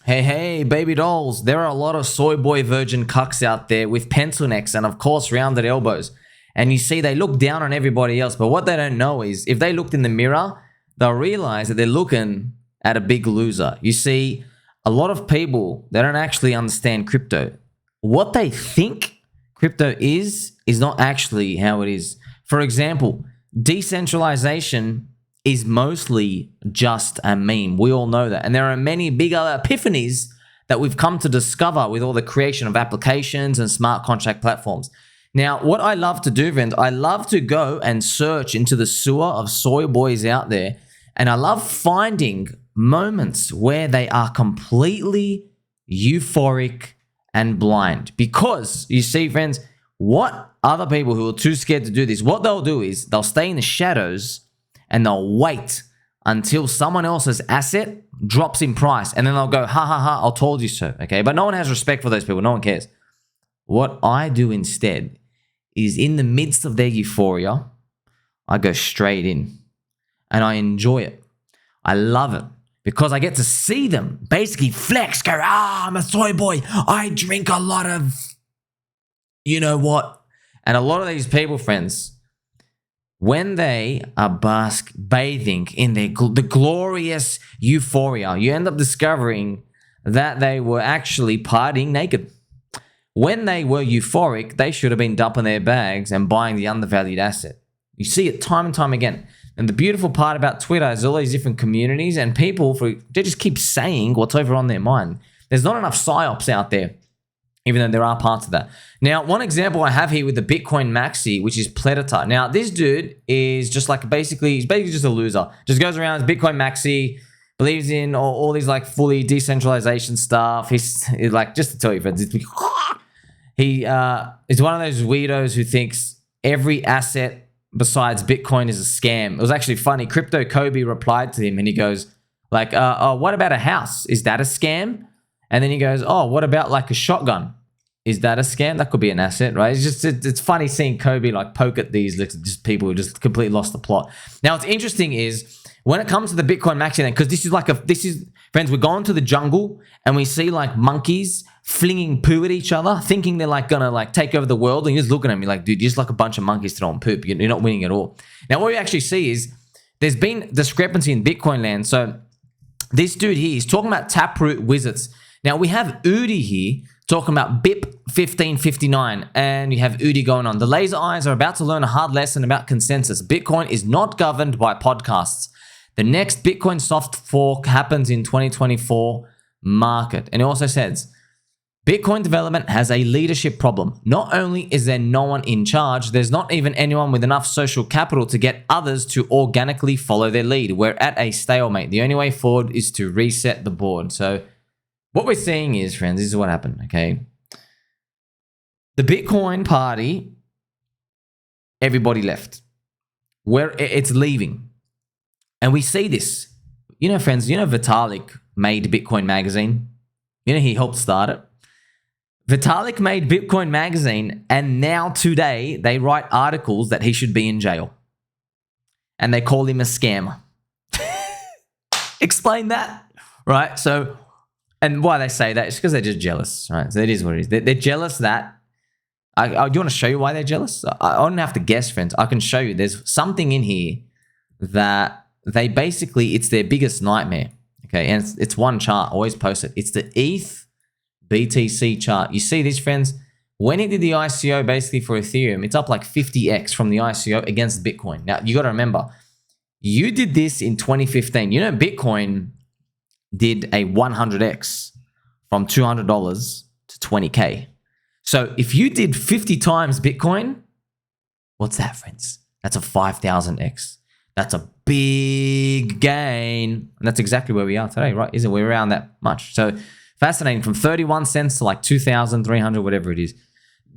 Hey, hey, baby dolls. There are a lot of soy boy virgin cucks out there with pencil necks and, of course, rounded elbows. And you see, they look down on everybody else. But what they don't know is if they looked in the mirror, they'll realize that they're looking at a big loser. You see, a lot of people, they don't actually understand crypto. What they think crypto is not actually how it is. For example, decentralization is mostly just a meme. We all know that. And there are many big other epiphanies that we've come to discover with all the creation of applications and smart contract platforms. Now, what I love to do, friends, I love to go and search into the sewer of soy boys out there. And I love finding moments where they are completely euphoric and blind. Because, you see, friends, what other people who are too scared to do this, what they'll do is they'll stay in the shadows and they'll wait until someone else's asset drops in price. And then they'll go, ha, ha, ha, I told you so. Okay, but no one has respect for those people. No one cares. What I do instead is in the midst of their euphoria, I go straight in and I enjoy it. I love it because I get to see them basically flex, go, I'm a soy boy. I drink a lot of, you know what? And a lot of these people, friends, when they are bathing in the glorious euphoria, you end up discovering that they were actually partying naked. When they were euphoric, they should have been dumping their bags and buying the undervalued asset. You see it time and time again. And the beautiful part about Twitter is all these different communities and people, they just keep saying what's over on their mind. There's not enough psyops out there, even though there are parts of that. Now, one example I have here with the Bitcoin Maxi, which is Predator. Now, this dude is just like he's basically just a loser. Just goes around as Bitcoin Maxi, believes in all these like fully decentralization stuff. He's like, just to tell you, friends, he is one of those weirdos who thinks every asset besides Bitcoin is a scam. It was actually funny. Crypto Kobe replied to him and he goes like, what about a house? Is that a scam? And then he goes, what about like a shotgun? Is that a scam? That could be an asset, right? It's funny seeing Kobe like poke at these just people who just completely lost the plot. Now, what's interesting is when it comes to the Bitcoin Maxi thing, because this is, friends, we're going to the jungle and we see like monkeys flinging poo at each other, thinking they're like gonna like take over the world. And you're just looking at me like, dude, you're just like a bunch of monkeys throwing poop. You're not winning at all. Now, what we actually see is there's been discrepancy in Bitcoin land. So this dude here, he's talking about Taproot wizards. Now, we have Udi here talking about BIP 1559, and you have Udi going on. The laser eyes are about to learn a hard lesson about consensus. Bitcoin is not governed by podcasts. The next Bitcoin soft fork happens in 2024 market. And it also says, Bitcoin development has a leadership problem. Not only is there no one in charge, there's not even anyone with enough social capital to get others to organically follow their lead. We're at a stalemate. The only way forward is to reset the board. So what we're seeing is, friends, this is what happened, okay? The Bitcoin party, everybody left. It's leaving. And we see this. You know, friends, Vitalik made Bitcoin Magazine? He helped start it. Vitalik made Bitcoin Magazine, and now today they write articles that he should be in jail. And they call him a scammer. Explain that, right? So, and why they say that is because they're just jealous, right? So it is what it is. They're jealous that, do you want to show you why they're jealous? I don't have to guess, friends. I can show you. There's something in here that they basically, it's their biggest nightmare, okay? And it's one chart, always post it. It's the ETH BTC chart. You see this, friends? When he did the ICO basically for Ethereum, it's up like 50x from the ICO against Bitcoin. Now, you got to remember, you did this in 2015. Bitcoin did a 100x from $200 to 20K. So if you did 50 times Bitcoin, what's that, friends? That's a 5,000x. That's a big gain. And that's exactly where we are today, right? Isn't we around that much? So fascinating, from 31 cents to like 2,300, whatever it is.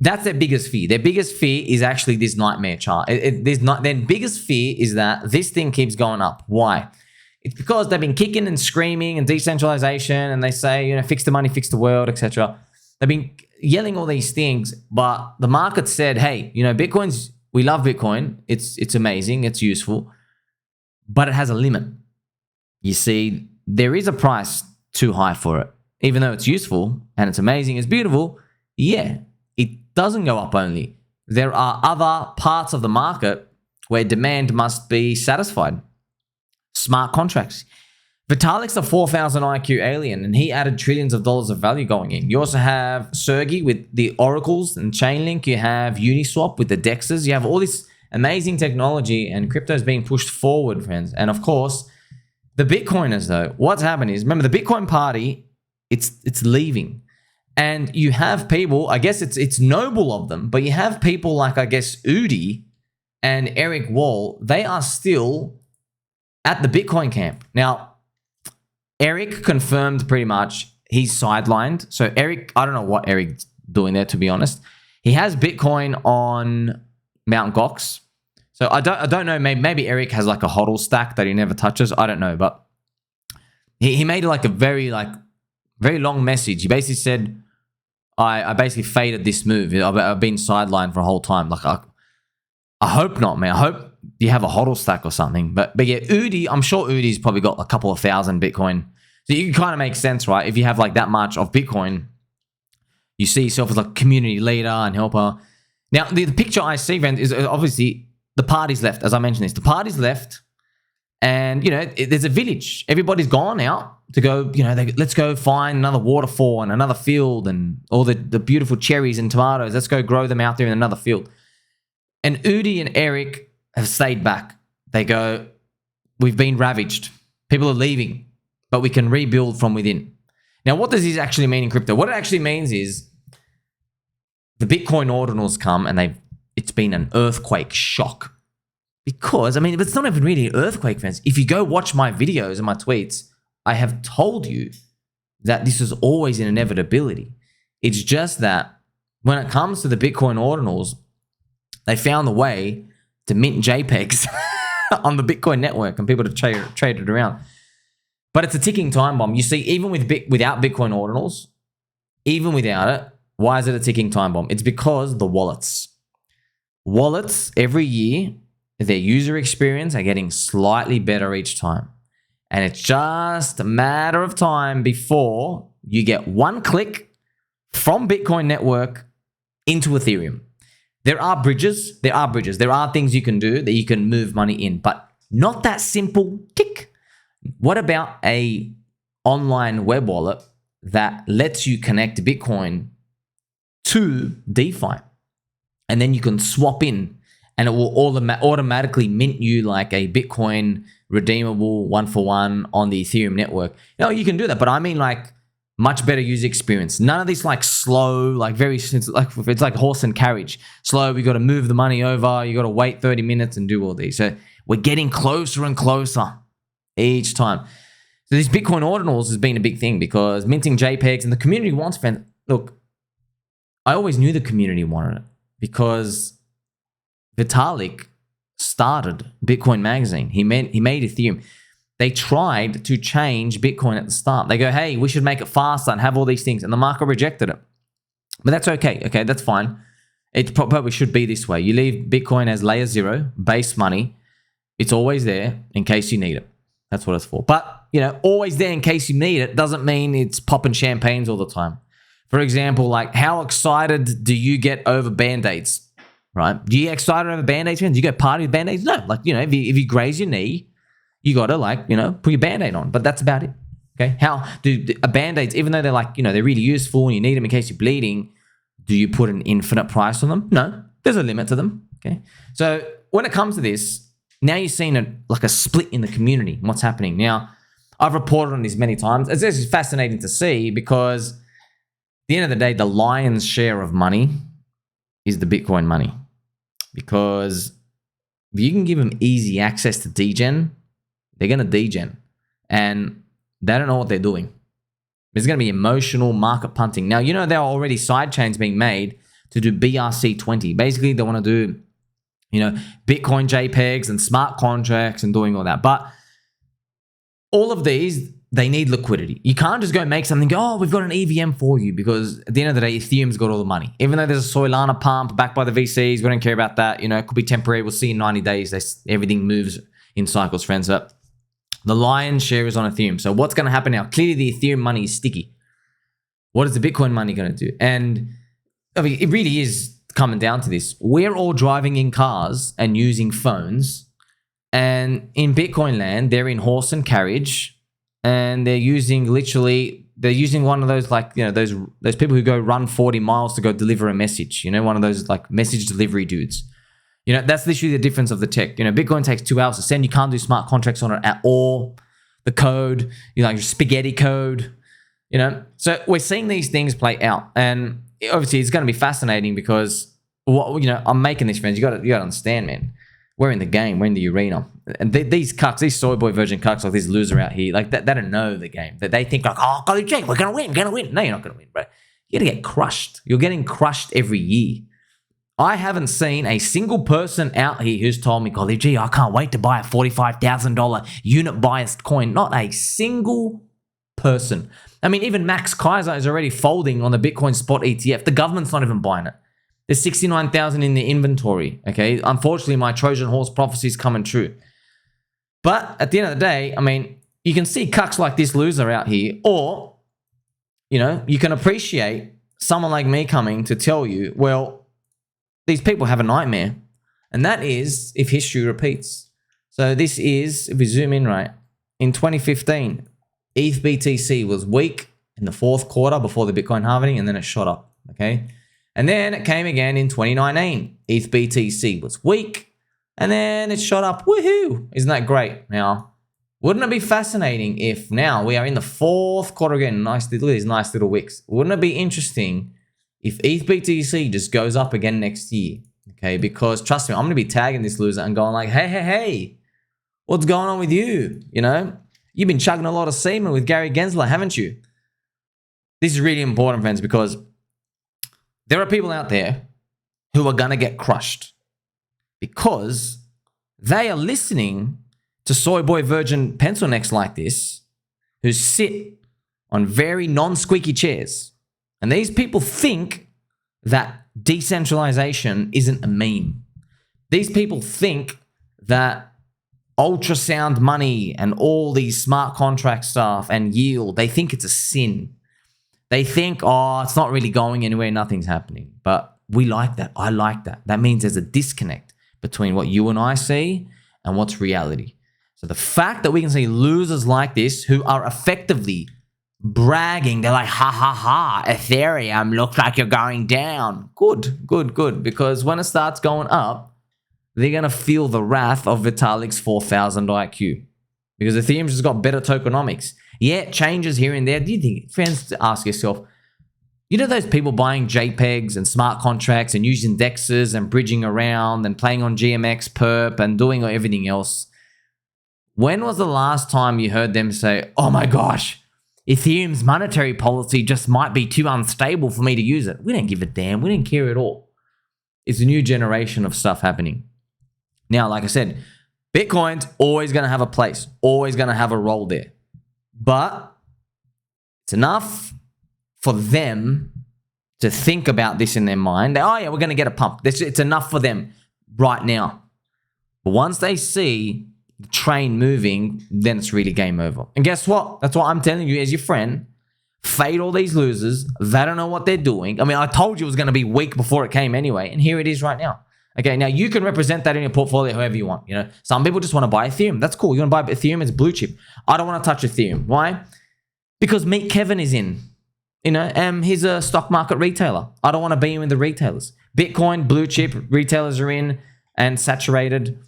That's their biggest fear. Their biggest fear is actually this nightmare chart. Their biggest fear is that this thing keeps going up. Why? It's because they've been kicking and screaming and decentralization, and they say, fix the money, fix the world, etc. They've been yelling all these things, but the market said, hey, we love Bitcoin. It's amazing. It's useful, but it has a limit. You see, there is a price too high for it. even though it's useful and it's amazing, it's beautiful, yeah, it doesn't go up only. There are other parts of the market where demand must be satisfied. Smart contracts. Vitalik's a 4,000 IQ alien, and he added trillions of dollars of value going in. You also have Sergey with the oracles and Chainlink. You have Uniswap with the DEXs. You have all this amazing technology, and crypto is being pushed forward, friends. And of course, the Bitcoiners, though, what's happened is, remember, the Bitcoin party, it's leaving. And you have people, I guess it's noble of them, but you have people like, I guess, Udi and Eric Wall. They are still at the Bitcoin camp. Now, Eric confirmed pretty much he's sidelined. So Eric, I don't know what Eric's doing there, to be honest. He has Bitcoin on Mt. Gox. So I don't know, maybe Eric has like a hodl stack that he never touches. I don't know, but he made like a very long message. He basically said, I basically faded this move. I've been sidelined for a whole time. Like I hope not, man. I hope you have a hodl stack or something. But yeah, Udi, I'm sure Udi's probably got a couple of thousand Bitcoin. So you can kind of make sense, right? If you have like that much of Bitcoin, you see yourself as like a community leader and helper. Now, the picture I see, friend, is obviously the party's left. As I mentioned this, the party's left. And, you know, there's a village. Everybody's gone out to go, you know, let's go find another waterfall and another field and all the beautiful cherries and tomatoes. Let's go grow them out there in another field. And Udi and Eric have stayed back. They go, we've been ravaged. People are leaving, but we can rebuild from within. Now, what does this actually mean in crypto? What it actually means is the Bitcoin ordinals come and it's been an earthquake shock. Because, I mean, it's not even really an earthquake, friends. If you go watch my videos and my tweets, I have told you that this is always an inevitability. It's just that when it comes to the Bitcoin ordinals, they found a way to mint JPEGs on the Bitcoin network and people to trade it around. But it's a ticking time bomb. You see, even without Bitcoin ordinals, even without it, why is it a ticking time bomb? It's because the wallets. Wallets, every year, their user experience are getting slightly better each time. And it's just a matter of time before you get one click from Bitcoin network into Ethereum. There are bridges. There are things you can do that you can move money in, but not that simple tick. What about a online web wallet that lets you connect Bitcoin to DeFi? And then you can swap in and it will automatically mint you like a Bitcoin redeemable 1-for-1 on the Ethereum network. You know, you can do that, but I mean like much better user experience. None of this like slow, like it's like horse and carriage. Slow, we got to move the money over. You got to wait 30 minutes and do all these. So we're getting closer and closer each time. So this Bitcoin ordinals has been a big thing because minting JPEGs and the community wants, friends. Look, I always knew the community wanted it because Vitalik started Bitcoin Magazine. He made Ethereum. They tried to change Bitcoin at the start. They go, hey, we should make it faster and have all these things. And the market rejected it. But that's okay. Okay, that's fine. It probably should be this way. You leave Bitcoin as layer 0, base money. It's always there in case you need it. That's what it's for. But, you know, always there in case you need it doesn't mean it's popping champagnes all the time. For example, like how excited do you get over Band-Aids? Right? Do you get excited over Band-Aids? Do you go party with Band-Aids? No. Like, you know, if you graze your knee, you got to like, you know, put your Band-Aid on. But that's about it. Okay? How do Band-Aids, even though they're like, you know, they're really useful and you need them in case you're bleeding, do you put an infinite price on them? No. There's a limit to them. Okay? So when it comes to this, now you're seeing a split in the community and what's happening. Now, I've reported on this many times. It's actually fascinating to see because at the end of the day, the lion's share of money is the Bitcoin money. Because if you can give them easy access to degen, they're going to degen. And they don't know what they're doing. There's going to be emotional market punting. Now, you know, there are already side chains being made to do BRC20. Basically, they want to do, you know, Bitcoin JPEGs and smart contracts and doing all that. But all of these, they need liquidity. You can't just go make something, go, oh, we've got an EVM for you, because at the end of the day, Ethereum's got all the money. Even though there's a Solana pump backed by the VCs, we don't care about that. You know, it could be temporary. We'll see in 90 days. Everything moves in cycles, friends. But the lion's share is on Ethereum. So what's going to happen now? Clearly, the Ethereum money is sticky. What is the Bitcoin money going to do? And I mean, it really is coming down to this. We're all driving in cars and using phones. And in Bitcoin land, they're in horse and carriage. And they're using one of those, like, you know, those people who go run 40 miles to go deliver a message. You know, one of those like message delivery dudes. You know, that's literally the difference of the tech. You know, Bitcoin takes 2 hours to send. You can't do smart contracts on it at all. The code, you know, like spaghetti code, you know. So we're seeing these things play out. And obviously it's going to be fascinating because, what, you know, I'm making this, friends. You got to understand, man. We're in the game. We're in the arena. And these cucks, these soyboy virgin cucks, like this loser out here, like they don't know the game. That they think like, oh, golly gee, we're going to win. No, you're not going to win, bro. You're going to get crushed. You're getting crushed every year. I haven't seen a single person out here who's told me, golly gee, I can't wait to buy a $45,000 unit biased coin. Not a single person. I mean, even Max Kaiser is already folding on the Bitcoin spot ETF. The government's not even buying it. There's 69,000 in the inventory, okay? Unfortunately, my Trojan horse prophecy is coming true. But at the end of the day, I mean, you can see cucks like this loser out here, or, you know, you can appreciate someone like me coming to tell you, well, these people have a nightmare, and that is if history repeats. So this is, if we zoom in right, in 2015, ETH BTC was weak in the fourth quarter before the Bitcoin halving, and then it shot up, okay? And then it came again in 2019. ETH BTC was weak, and then it shot up. Woohoo! Isn't that great? Now, wouldn't it be fascinating if now we are in the fourth quarter again? Nice, look at these nice little wicks. Wouldn't it be interesting if ETH BTC just goes up again next year? Okay, because trust me, I'm going to be tagging this loser and going like, hey, what's going on with you? You know, you've been chugging a lot of semen with Gary Gensler, haven't you? This is really important, friends, because there are people out there who are going to get crushed because they are listening to soyboy virgin pencil necks like this who sit on very non-squeaky chairs. And these people think that decentralization isn't a meme. These people think that ultrasound money and all these smart contract stuff and yield, they think it's a sin. They think, oh, it's not really going anywhere, nothing's happening. But we like that. I like that. That means there's a disconnect between what you and I see and what's reality. So the fact that we can see losers like this who are effectively bragging, they're like, ha, Ethereum looks like you're going down. Good. Because when it starts going up, they're going to feel the wrath of Vitalik's 4,000 IQ. Because Ethereum's just got better tokenomics. Yeah, it changes here and there. Do you think, friends, ask yourself, you know those people buying JPEGs and smart contracts and using DEXs and bridging around and playing on GMX, perp and doing everything else? When was the last time you heard them say, oh my gosh, Ethereum's monetary policy just might be too unstable for me to use it? We don't give a damn. We didn't care at all. It's a new generation of stuff happening. Now, like I said, Bitcoin's always going to have a place, always going to have a role there. But it's enough for them to think about this in their mind. Oh, yeah, we're going to get a pump. It's enough for them right now. But once they see the train moving, then it's really game over. And guess what? That's what I'm telling you as your friend. Fade all these losers. They don't know what they're doing. I mean, I told you it was going to be weak before it came anyway, and here it is right now. Okay, now you can represent that in your portfolio however you want. You know, some people just want to buy Ethereum. That's cool. You want to buy Ethereum? It's blue chip. I don't want to touch Ethereum. Why? Because Meet Kevin is in. You know, he's a stock market retailer. I don't want to be in the retailers. Bitcoin, blue chip, retailers are in and saturated.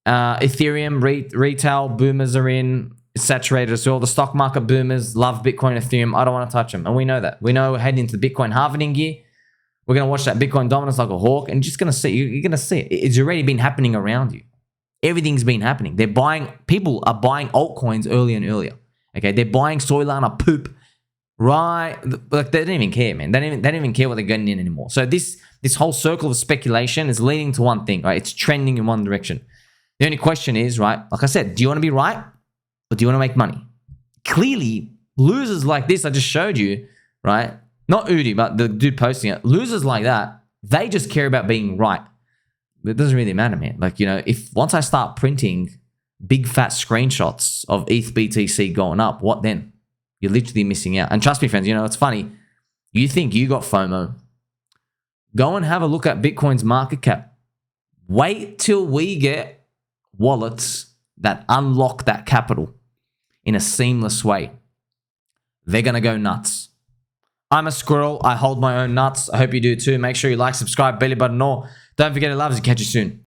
Ethereum, retail boomers are in, saturated as well. The stock market boomers love Bitcoin, Ethereum. I don't want to touch them. And we know that. We know we're heading into the Bitcoin halving year. We're going to watch that Bitcoin dominance like a hawk, and you're just going to see, you're going to see it. It's already been happening around you. Everything's been happening. People are buying altcoins earlier and earlier. Okay, they're buying Solana poop, right? Like they don't even care, man. They don't even care what they're getting in anymore. So this whole circle of speculation is leading to one thing, right? It's trending in one direction. The only question is, right, like I said, do you want to be right or do you want to make money? Clearly, losers like this I just showed you, right? Not Udi, but the dude posting it. Losers like that, they just care about being right. It doesn't really matter, man. Like, you know, if once I start printing big fat screenshots of ETH BTC going up, what then? You're literally missing out. And trust me, friends, you know, it's funny. You think you got FOMO. Go and have a look at Bitcoin's market cap. Wait till we get wallets that unlock that capital in a seamless way. They're going to go nuts. I'm a squirrel. I hold my own nuts. I hope you do too. Make sure you like, subscribe, belly button, all. Don't forget to love us. Catch you soon.